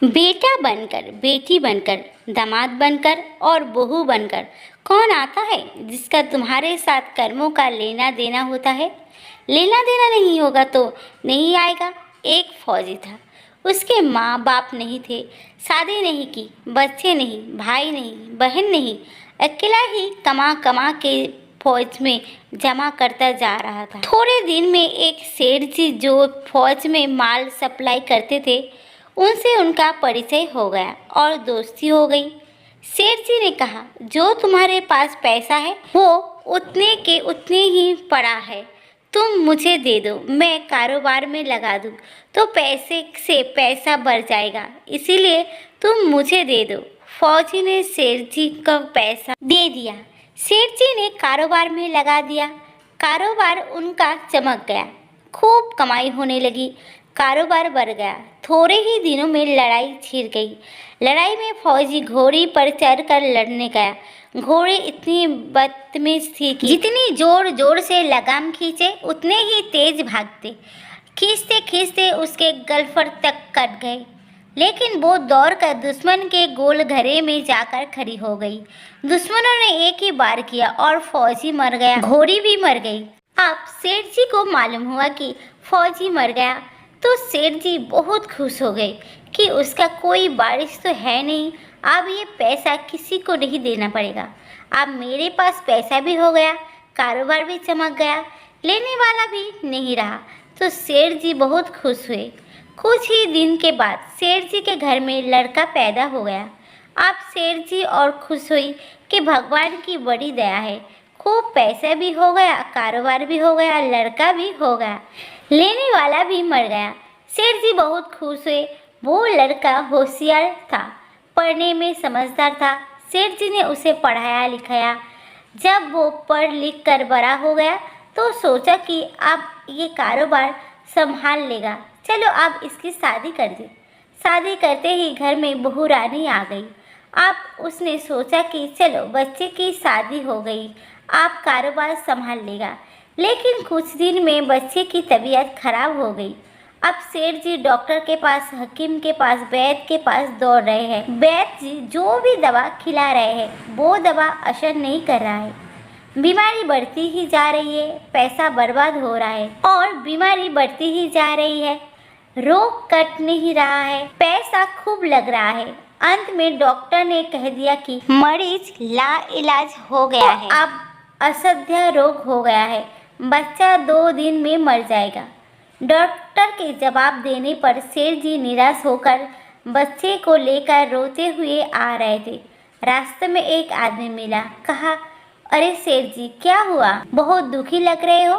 बेटा बनकर, बेटी बनकर, दामाद बनकर और बहू बनकर कौन आता है जिसका तुम्हारे साथ कर्मों का लेना देना होता है। लेना देना नहीं होगा तो नहीं आएगा। एक फौजी था, उसके माँ बाप नहीं थे, शादी नहीं की, बच्चे नहीं, भाई नहीं, बहन नहीं, अकेला ही कमा कमा के फौज में जमा करता जा रहा था। थोड़े दिन में एक सेठ जी जो फौज में माल सप्लाई करते थे, उनसे उनका परिचय हो गया और दोस्ती हो गई। सेठ जी ने कहा, जो तुम्हारे पास पैसा है वो उतने के उतने ही पड़ा है, तुम मुझे दे दो, मैं कारोबार में लगा दूं तो पैसे से पैसा बढ़ जाएगा, इसीलिए तुम मुझे दे दो। फौजी ने सेठ जी को पैसा दे दिया। सेठ जी ने कारोबार में लगा दिया। कारोबार उनका चमक गया, खूब कमाई होने लगी, कारोबार बढ़ गया। थोड़े ही दिनों में लड़ाई छिड़ गई। लड़ाई में फौजी घोड़ी पर चढ़कर लड़ने गया। घोड़ी इतनी बदतमीज थी कि जितनी जोर जोर से लगाम खींचे उतने ही तेज भागते। खींचते खींचते उसके गलफर तक कट गए, लेकिन वो दौड़कर दुश्मन के गोल घेरे में जाकर खड़ी हो गई। दुश्मनों ने एक ही बार किया और फौजी मर गया, घोड़ी भी मर गई। अब सेठ जी को मालूम हुआ कि फौजी मर गया तो सेठ जी बहुत खुश हो गए कि उसका कोई वारिस तो है नहीं, अब ये पैसा किसी को नहीं देना पड़ेगा। अब मेरे पास पैसा भी हो गया, कारोबार भी चमक गया, लेने वाला भी नहीं रहा। तो सेठ जी बहुत खुश हुए। कुछ ही दिन के बाद सेठ जी के घर में लड़का पैदा हो गया। अब सेठ जी और खुश हुई कि भगवान की बड़ी दया है, खूब पैसा भी हो गया, कारोबार भी हो गया, लड़का भी हो गया, लेने वाला भी मर गया। सेठ जी बहुत खुश हुए। वो लड़का होशियार था, पढ़ने में समझदार था। सेठ जी ने उसे पढ़ाया लिखाया। जब वो पढ़ लिख कर बड़ा हो गया तो सोचा कि अब ये कारोबार संभाल लेगा, चलो अब इसकी शादी कर दे। शादी करते ही घर में बहू रानी आ गई। अब उसने सोचा कि चलो बच्चे की शादी हो गई, आप कारोबार संभाल लेगा। लेकिन कुछ दिन में बच्चे की तबीयत खराब हो गई। अब सेठ जी डॉक्टर के पास, हकीम के पास, वैद्य के पास दौड़ रहे हैं। वैद्य जी जो भी दवा खिला रहे हैं वो दवा असर नहीं कर रहा है। बीमारी बढ़ती ही जा रही है, पैसा बर्बाद हो रहा है और बीमारी बढ़ती ही जा रही है, रोग कट नहीं रहा है, पैसा खूब लग रहा है। अंत में डॉक्टर ने कह दिया कि मरीज लाइलाज हो गया है, अब असाध्य रोग हो गया है, बच्चा 2 दिन में मर जाएगा। डॉक्टर के जवाब देने पर सेठ जी निराश होकर बच्चे को लेकर रोते हुए आ रहे थे। रास्ते में एक आदमी मिला। कहा, अरे सेठ जी क्या हुआ, बहुत दुखी लग रहे हो।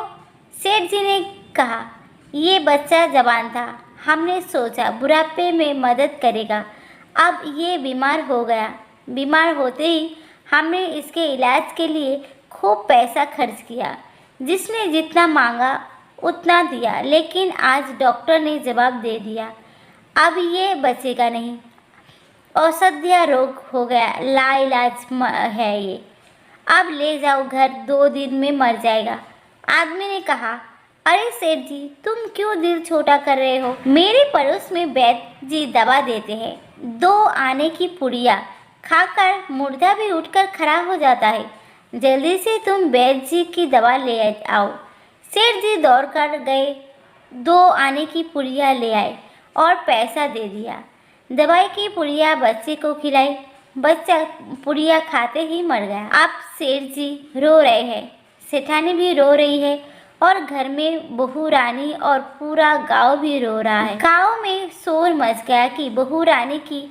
सेठ जी ने कहा, ये बच्चा जवान था, हमने सोचा बुढ़ापे में मदद करेगा, अब ये बीमार हो गया। बीमार होते ही हमने इसके इलाज के लिए खूब पैसा खर्च किया, जिसने जितना मांगा उतना दिया, लेकिन आज डॉक्टर ने जवाब दे दिया, अब ये बचेगा नहीं, औषधीय रोग हो गया, लाइलाज है ये, अब ले जाओ घर, 2 दिन में मर जाएगा। आदमी ने कहा, अरे सेठ जी तुम क्यों दिल छोटा कर रहे हो, मेरे पड़ोस में वैद्य जी दवा देते हैं, 2 आने की पुड़िया खाकर मुर्दा भी उठकर खड़ा हो जाता है, जल्दी से तुम वैद्य जी की दवा ले आओ। सेठ जी दौड़कर गए, 2 आने की पुड़िया ले आए और पैसा दे दिया। दवाई की पुड़िया बच्चे को खिलाई, बच्चा पुड़िया खाते ही मर गया। अब सेठ जी रो रहे हैं, सेठानी भी रो रही है और घर में बहू रानी और पूरा गांव भी रो रहा है। गांव में शोर मच गया कि बहू रानी की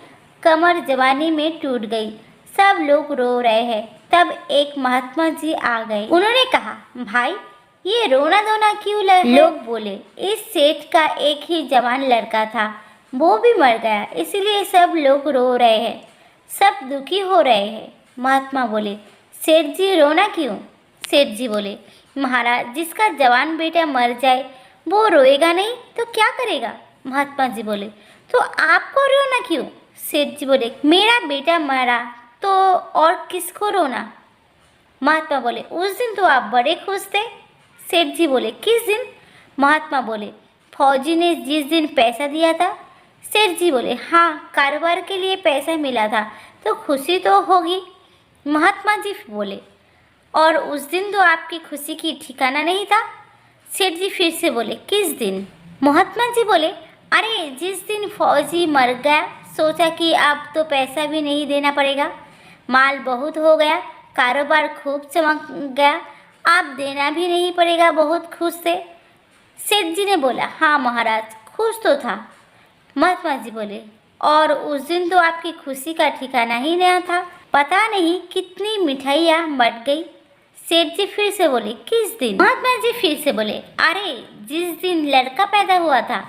कमर जवानी में टूट गई, सब लोग रो रहे हैं। तब एक महात्मा जी आ गए। उन्होंने कहा, भाई ये रोना धोना क्यों लोग बोले, इस सेठ का एक ही जवान लड़का था, वो भी मर गया, इसलिए सब लोग रो रहे हैं, सब दुखी हो रहे हैं। महात्मा बोले, सेठ जी रोना क्यों। सेठ जी बोले, महाराज जिसका जवान बेटा मर जाए वो रोएगा नहीं तो क्या करेगा। महात्मा जी बोले, तो आपको रोना क्यों। सेठ जी बोले, मेरा बेटा मरा तो और किसको रोना। महात्मा बोले, उस दिन तो आप बड़े खुश थे। सेठ जी बोले, किस दिन। महात्मा बोले, फौजी ने जिस दिन पैसा दिया था। सेठ जी बोले, हाँ, कारोबार के लिए पैसा मिला था तो खुशी तो होगी। महात्मा जी बोले, और उस दिन तो आपकी खुशी की ठिकाना नहीं था। सेठ जी फिर से बोले, किस दिन? महात्मा जी बोले, अरे जिस दिन फौजी मर गया, सोचा कि अब तो पैसा भी नहीं देना पड़ेगा, माल बहुत हो गया, कारोबार खूब चमक गया, अब देना भी नहीं पड़ेगा, बहुत खुश थे। सेठ जी ने बोला, हाँ महाराज, खुश तो था। महात्मा जी बोले, और उस दिन तो आपकी खुशी का ठिकाना ही नहीं था, पता नहीं कितनी मिठाइयाँ बट गई। सेठ जी फिर से बोले, किस दिन? महात्मा जी फिर से बोले, अरे जिस दिन लड़का पैदा हुआ था।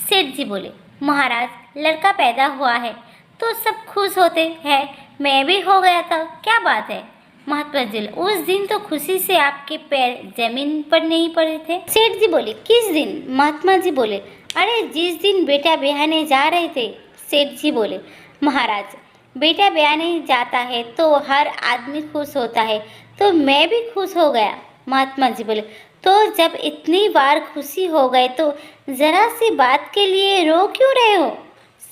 सेठ जी बोले, महाराज, लड़का पैदा हुआ है तो सब खुश होते हैं, मैं भी हो गया था, क्या बात है? महात्मा जी बोले, उस दिन तो खुशी से आपके पैर जमीन पर नहीं पड़े थे। सेठ जी बोले, किस दिन? महात्मा जी बोले, अरे जिस दिन बेटा ब्याहने जा रहे थे। सेठ जी बोले, महाराज, बेटा ब्याहने जाता है तो हर आदमी खुश होता है, तो मैं भी खुश हो गया। महात्मा जी बोले, तो जब इतनी बार खुशी हो गए तो जरा सी बात के लिए रो क्यों रहे हो?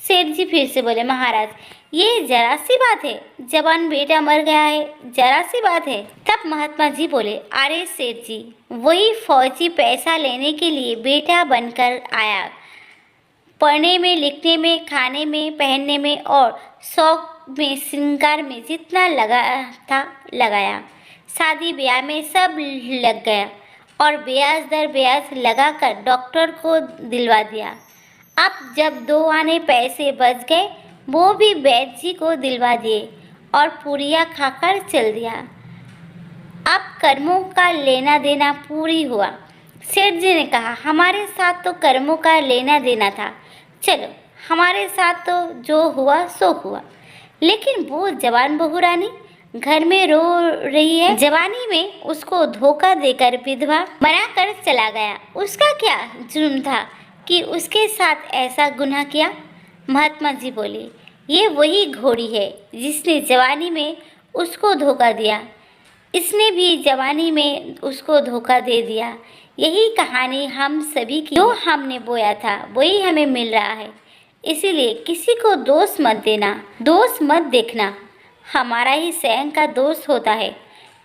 सेठ जी फिर से बोले, महाराज, ये जरा सी बात है, जवान बेटा मर गया है, जरा सी बात है। तब महात्मा जी बोले, अरे सेठ जी, वही फौजी पैसा लेने के लिए बेटा बनकर आया, पढ़ने में, लिखने में, खाने में, पहनने में और शौक में, श्रृंगार में जितना लगा था लगाया, शादी ब्याह में सब लग गया और ब्याज दर ब्याज लगाकर डॉक्टर को दिलवा दिया। अब जब 2 आने पैसे बच गए, वो भी वैद्य जी को दिलवा दिए और पूरियाँ खाकर चल दिया। अब कर्मों का लेना देना पूरी हुआ। सेठ जी ने कहा, हमारे साथ तो कर्मों का लेना देना था, चलो हमारे साथ तो जो हुआ सो हुआ। लेकिन वो जवान बहू रानी घर में रो रही है, जवानी में उसको धोखा देकर विधवा बनाकर चला गया, उसका क्या जुर्म था कि उसके साथ ऐसा गुनाह किया? महात्मा जी बोले, ये वही घोड़ी है जिसने जवानी में उसको धोखा दिया, इसने भी जवानी में उसको धोखा दे दिया। यही कहानी हम सभी की, जो हमने बोया था वही हमें मिल रहा है। इसीलिए किसी को दोष मत देना, दोष मत देखना, हमारा ही स्वयं का दोष होता है।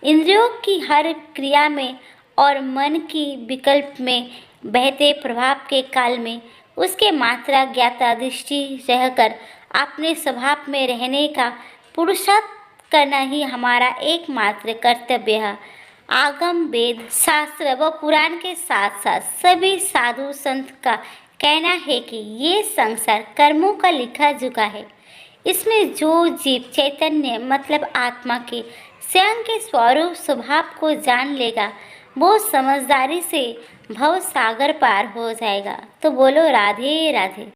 इंद्रियों की हर क्रिया में और मन की विकल्प में बहते प्रभाव के काल में उसके मात्रा ज्ञाता दृष्टि रहकर अपने स्वभाव में रहने का पुरुषार्थ करना ही हमारा एकमात्र कर्तव्य है। आगम, वेद, शास्त्र व पुराण के साथ साथ सभी साधु संत का कहना है कि ये संसार कर्मों का लिखा झुका है। इसमें जो जीव चैतन्य मतलब आत्मा के स्वयं के स्वरूप स्वभाव को जान लेगा, वो समझदारी से भव सागर पार हो जाएगा। तो बोलो राधे राधे।